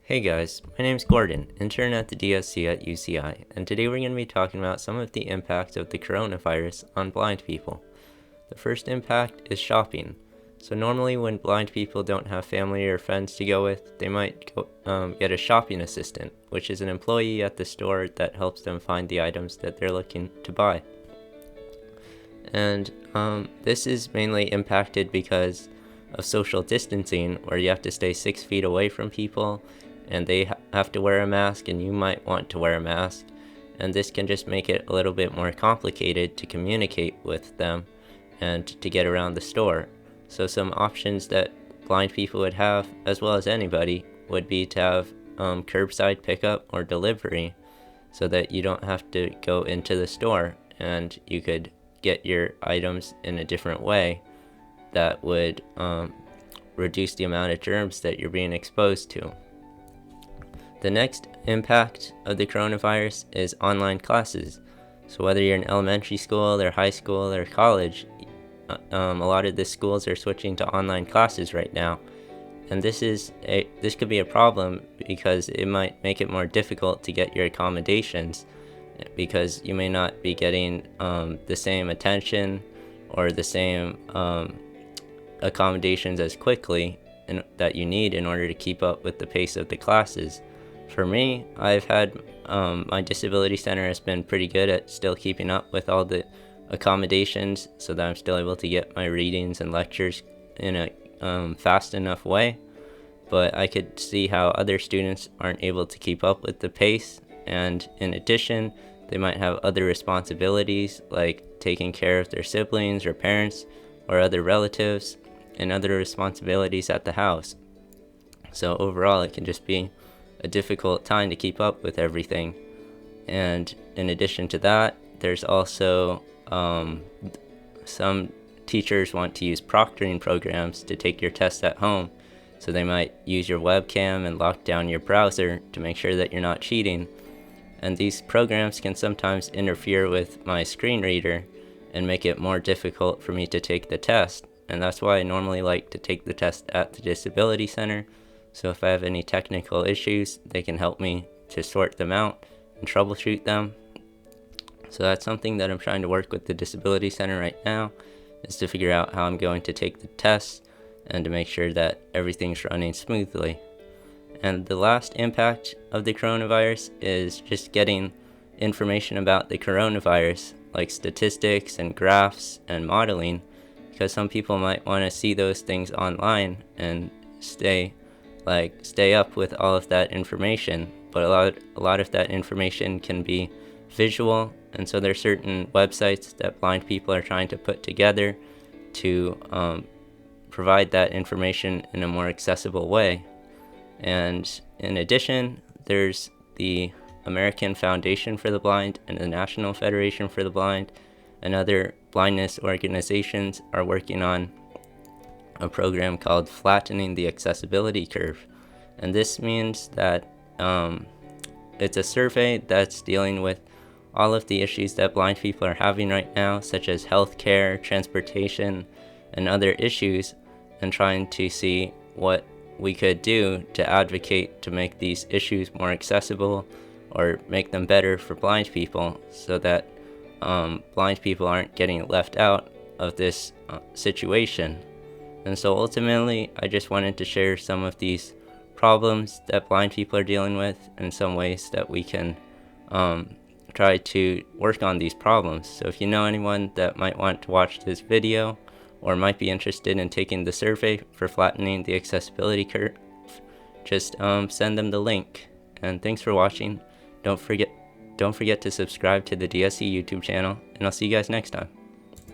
Hey guys, my name's Gordon, intern at the DSC at UCI, and today we're going to be talking about some of the impacts of the coronavirus on blind people. The first impact is shopping. So normally when blind people don't have family or friends to go with, they might get a shopping assistant, which is an employee at the store that helps them find the items that they're looking to buy. And this is mainly impacted because of social distancing, where you have to stay 6 feet away from people, and they have to wear a mask, and you might want to wear a mask, and this can just make it a little bit more complicated to communicate with them and to get around the store. So some options that blind people would have, as well as anybody, would be to have curbside pickup or delivery, so that you don't have to go into the store and you could get your items in a different way that would reduce the amount of germs that you're being exposed to. The next impact of the coronavirus is online classes. So whether you're in elementary school or high school or college, a lot of the schools are switching to online classes right now. And this could be a problem because it might make it more difficult to get your accommodations, because you may not be getting the same attention or the same accommodations as quickly that you need in order to keep up with the pace of the classes. For me, I've had my disability center has been pretty good at still keeping up with all the accommodations, so that I'm still able to get my readings and lectures in a fast enough way. But I could see how other students aren't able to keep up with the pace, and in addition, they might have other responsibilities like taking care of their siblings or parents or other relatives, and other responsibilities at the house. So overall, it can just be a difficult time to keep up with everything. And in addition to that, there's also some teachers want to use proctoring programs to take your tests at home. So they might use your webcam and lock down your browser to make sure that you're not cheating. And these programs can sometimes interfere with my screen reader and make it more difficult for me to take the test. And that's why I normally like to take the test at the Disability Center. So if I have any technical issues, they can help me to sort them out and troubleshoot them. So that's something that I'm trying to work with the Disability Center right now, is to figure out how I'm going to take the tests and to make sure that everything's running smoothly. And the last impact of the coronavirus is just getting information about the coronavirus, like statistics and graphs and modeling, because some people might want to see those things online and stay up with all of that information. But a lot of that information can be visual, and so there's certain websites that blind people are trying to put together to provide that information in a more accessible way. And in addition, there's the American Foundation for the Blind and the National Federation for the Blind and other blindness organizations are working on a program called Flattening the Accessibility Curve. And this means that it's a survey that's dealing with all of the issues that blind people are having right now, such as healthcare, transportation, and other issues, and trying to see what we could do to advocate to make these issues more accessible or make them better for blind people, so that blind people aren't getting left out of this situation. And so ultimately, I just wanted to share some of these problems that blind people are dealing with and some ways that we can try to work on these problems. So if you know anyone that might want to watch this video or might be interested in taking the survey for Flattening the Accessibility Curve, just send them the link. And thanks for watching. Don't forget to subscribe to the DSC YouTube channel, and I'll see you guys next time.